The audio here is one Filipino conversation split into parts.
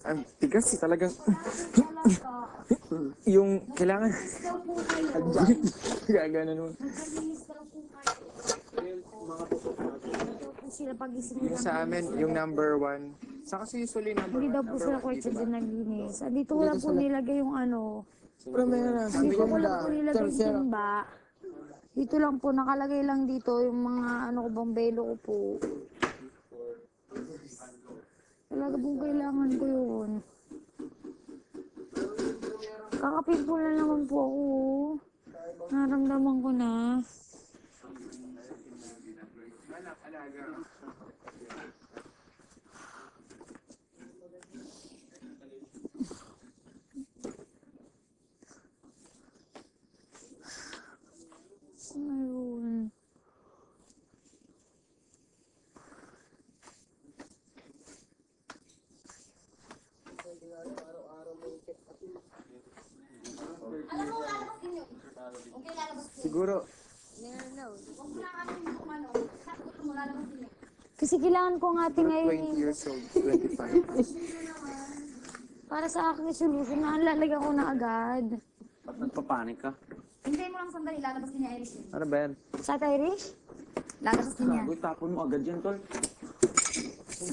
Ang tigas talagang. Yung kailangan. Gagana naman. Sila pag-isip Yung nila. sa amin, yung number 1. Sa kasi usually number 1. Hindi daw po sila Number 1, kwartsa diba? dyan naglinis. Dito ko lang po nilagay yung ano. Pero meron na. Dito ko lang po nilagay yung timba. Dito lang po, nakalagay lang dito yung mga ano ko bang belo ko po. Talaga po kailangan ko yun. Kakapimple na naman po ako. Naramdaman ko na. Ayun. Siguro, Kasi kailangan ko nga ngayon 20 years old, 25. para sa akin solution na lalagyan ko na agad. Ba't nagpapanik ka? Hintayin mo lang sandali, lalabas din ni Irish. Ano ba yan? Sa Irish? Lalabas din niya. Gago, tapon mo agad yan, tol.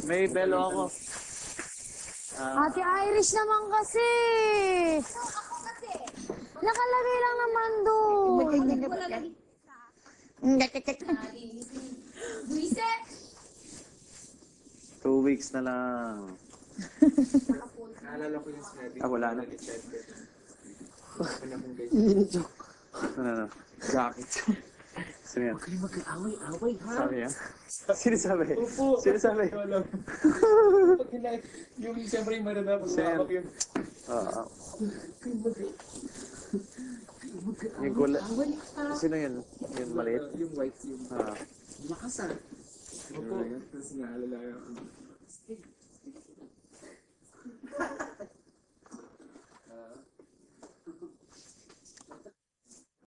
May belo ako. Ate Irish naman kasi! Nakalagay lang naman doon. Wala lagi. Buisit! 2 weeks na lang. Naalala ko yung sinabi. Wala na. Ano? Jacket. Sino yan? Huwag kayo mag-away-away, ha? Sabi yan? Sino sabi? Sino sabi? Wala. Pag yung siyempre yung marana, pag Sino? mawak yung... Oo. Yung gula. Sino yun? Yung maliit? Yung white, yung... Ah. Lakas, ah. Opo. Tapos naalala ko.